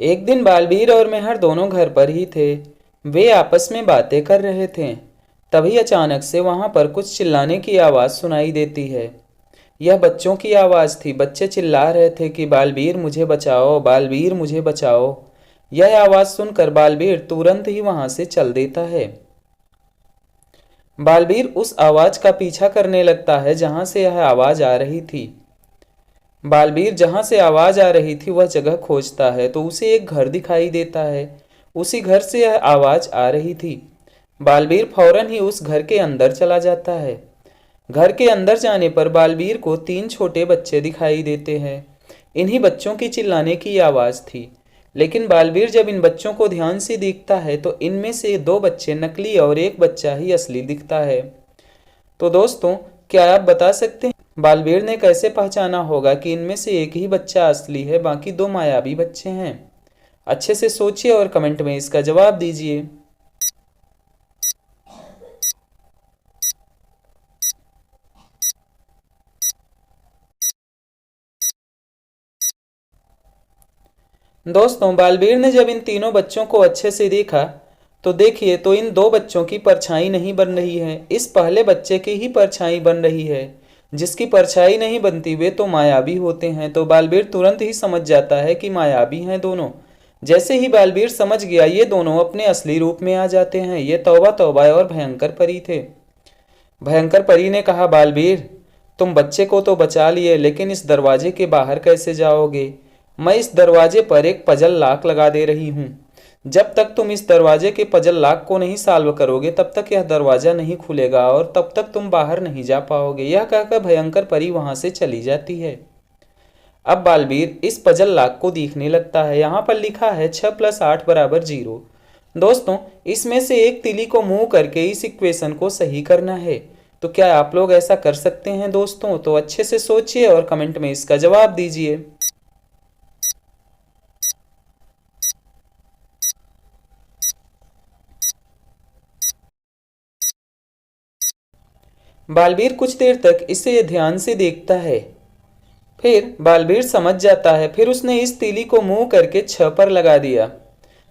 एक दिन बालवीर और मेहर दोनों घर पर ही थे। वे आपस में बातें कर रहे थे। तभी अचानक से वहां पर कुछ चिल्लाने की आवाज़ सुनाई देती है। यह बच्चों की आवाज़ थी। बच्चे चिल्ला रहे थे कि बालवीर मुझे बचाओ, बालवीर मुझे बचाओ। यह आवाज़ सुनकर बालवीर तुरंत ही वहां से चल देता है। बालवीर उस आवाज़ का पीछा करने लगता है जहां से यह आवाज़ आ रही थी। बालवीर जहां से आवाज़ आ रही थी वह जगह खोजता है तो उसे एक घर दिखाई देता है। उसी घर से यह आवाज़ आ रही थी। बालवीर फौरन ही उस घर के अंदर चला जाता है। घर के अंदर जाने पर बालवीर को तीन छोटे बच्चे दिखाई देते हैं। इन्हीं बच्चों की चिल्लाने की आवाज़ थी। लेकिन बालवीर जब इन बच्चों को ध्यान से देखता है तो इनमें से दो बच्चे नकली और एक बच्चा ही असली दिखता है। तो दोस्तों, क्या आप बता सकते हैं बालवीर ने कैसे पहचाना होगा कि इनमें से एक ही बच्चा असली है, बाकी दो मायावी बच्चे हैं? अच्छे से सोचिए और कमेंट में इसका जवाब दीजिए। दोस्तों, बालवीर ने जब इन तीनों बच्चों को अच्छे से देखा तो देखिए तो इन दो बच्चों की परछाई नहीं बन रही है, इस पहले बच्चे की ही परछाई बन रही है। जिसकी परछाई नहीं बनती वे तो मायावी होते हैं। तो बालवीर तुरंत ही समझ जाता है कि मायावी हैं दोनों। जैसे ही बालवीर समझ गया ये दोनों अपने असली रूप में आ जाते हैं। ये तौबा तौबा और भयंकर परी थे। भयंकर परी ने कहा, बालवीर तुम बच्चे को तो बचा लिए, लेकिन इस दरवाजे के बाहर कैसे जाओगे? मैं इस दरवाजे पर एक पजल लॉक लगा दे रही हूँ। जब तक तुम इस दरवाजे के पजल लॉक को नहीं सॉल्व करोगे तब तक यह दरवाजा नहीं खुलेगा और तब तक तुम बाहर नहीं जा पाओगे। यह कहकर भयंकर परी वहां से चली जाती है। अब बालवीर इस पजल लॉक को देखने लगता है। यहाँ पर लिखा है 6+8 = 0। दोस्तों, इसमें से एक तिली को मूव करके इस इक्वेशन को सही करना है। तो क्या आप लोग ऐसा कर सकते हैं दोस्तों? तो अच्छे से सोचिए और कमेंट में इसका जवाब दीजिए। बालवीर कुछ देर तक इसे ध्यान से देखता है। फिर बालवीर समझ जाता है। फिर उसने इस तीली को मूव करके 6 पर लगा दिया।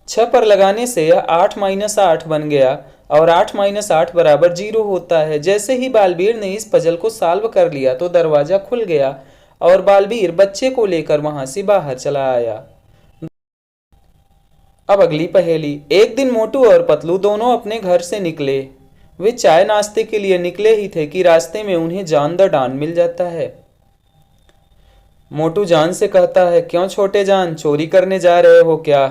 6 पर लगाने से यह 8-8 बन गया और 8-8 = 0 होता है। जैसे ही बालवीर ने इस पजल को सॉल्व कर लिया तो दरवाजा खुल गया और बालवीर बच्चे को लेकर वहां से बाहर चला आया। अब अगली पहेली। एक दिन मोटू और पतलू दोनों अपने घर से निकले। वे चाय नाश्ते के लिए निकले ही थे कि रास्ते में उन्हें जान द डान मिल जाता है। मोटू जान से कहता है, क्यों छोटे जान, चोरी करने जा रहे हो क्या?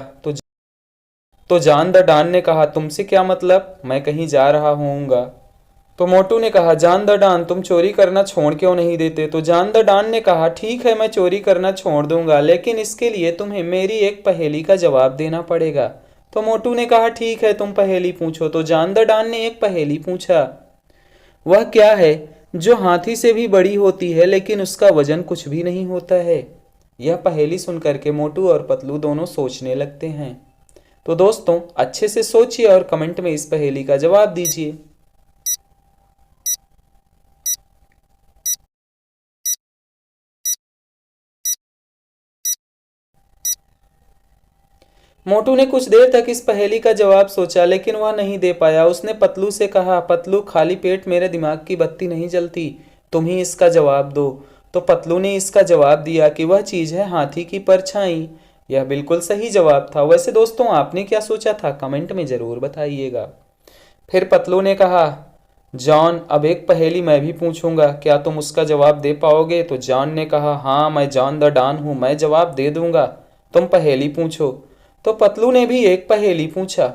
तो जान द डान ने कहा, तुमसे क्या मतलब, मैं कहीं जा रहा हूँगा। तो मोटू ने कहा, जान द डान तुम चोरी करना छोड़ क्यों नहीं देते? तो जान द डान ने कहा, ठीक है मैं चोरी करना छोड़ दूंगा, लेकिन इसके लिए तुम्हें मेरी एक पहेली का जवाब देना पड़ेगा। तो मोटू ने कहा, ठीक है तुम पहेली पूछो। तो जान द डान ने एक पहेली पूछा। वह क्या है जो हाथी से भी बड़ी होती है लेकिन उसका वजन कुछ भी नहीं होता है? यह पहेली सुनकर के मोटू और पतलू दोनों सोचने लगते हैं। तो दोस्तों, अच्छे से सोचिए और कमेंट में इस पहेली का जवाब दीजिए। मोटू ने कुछ देर तक इस पहेली का जवाब सोचा लेकिन वह नहीं दे पाया। उसने पतलू से कहा, पतलू खाली पेट मेरे दिमाग की बत्ती नहीं जलती, तुम ही इसका जवाब दो। तो पतलू ने इसका जवाब दिया कि वह चीज़ है हाथी की परछाई। यह बिल्कुल सही जवाब था। वैसे दोस्तों, आपने क्या सोचा था कमेंट में ज़रूर बताइएगा। फिर पतलू ने कहा, जॉन अब एक पहेली मैं भी पूछूंगा, क्या तुम उसका जवाब दे पाओगे? तो जॉन ने कहा, हाँ मैं जॉन द डॉन हूँ, मैं जवाब दे दूंगा, तुम पहेली पूछो। तो पतलू ने भी एक पहेली पूछा।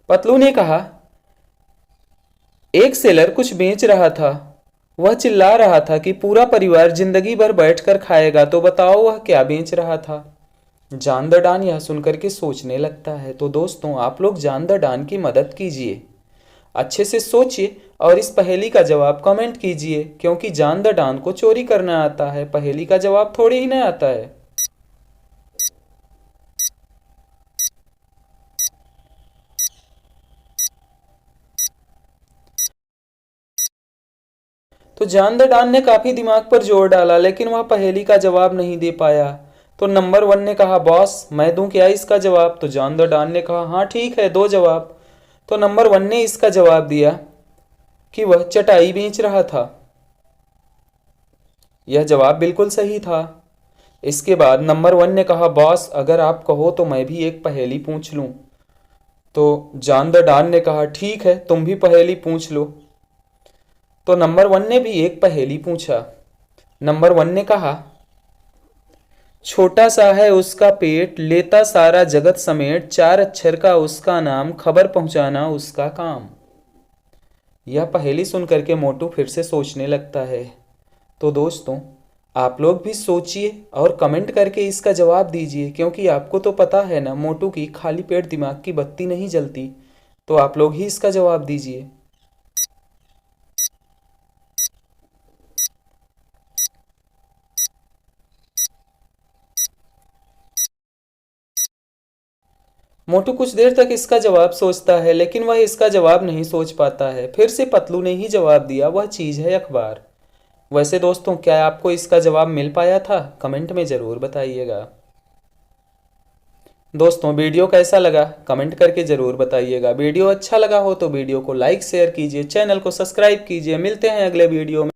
पतलू ने कहा, एक सेलर कुछ बेच रहा था। वह चिल्ला रहा था कि पूरा परिवार जिंदगी भर बैठकर खाएगा। तो बताओ वह क्या बेच रहा था? जान द डान यह सुनकर के सोचने लगता है। तो दोस्तों, आप लोग जान द डान की मदद कीजिए, अच्छे से सोचिए और इस पहेली का जवाब कमेंट कीजिए, क्योंकि जान द डान को चोरी करना आता है, पहेली का जवाब थोड़ी ही ना आता है। तो जान द डान ने काफी दिमाग पर जोर डाला लेकिन वह पहेली का जवाब नहीं दे पाया। तो नंबर 1 ने कहा बॉस मैं दूं क्या इसका जवाब। तो जॉन द डॉन ने कहा हाँ ठीक है, दो जवाब। तो नंबर 1 ने इसका जवाब दिया कि वह चटाई बेच रहा था। यह जवाब बिल्कुल सही था। इसके बाद नंबर 1 ने कहा बॉस अगर आप कहो तो मैं भी एक पहेली पूछ लूं। तो जॉन द डॉन ने कहा ठीक है, तुम भी पहेली पूछ लो। तो नंबर 1 ने भी एक पहेली पूछा। नंबर 1 ने कहा छोटा सा है उसका पेट, लेता सारा जगत समेट, चार अक्षर का उसका नाम, खबर पहुंचाना उसका काम। यह पहेली सुन करके मोटू फिर से सोचने लगता है। तो दोस्तों आप लोग भी सोचिए और कमेंट करके इसका जवाब दीजिए, क्योंकि आपको तो पता है ना मोटू की खाली पेट दिमाग की बत्ती नहीं जलती। तो आप लोग ही इसका जवाब दीजिए। मोटू कुछ देर तक इसका जवाब सोचता है, लेकिन वह इसका जवाब नहीं सोच पाता है। फिर से पतलू ने ही जवाब दिया, वह चीज़ है अखबार। वैसे दोस्तों क्या आपको इसका जवाब मिल पाया था? कमेंट में ज़रूर बताइएगा। दोस्तों वीडियो कैसा लगा कमेंट करके ज़रूर बताइएगा। वीडियो अच्छा लगा हो तो वीडियो को लाइक शेयर कीजिए, चैनल को सब्सक्राइब कीजिए। मिलते हैं अगले वीडियो में।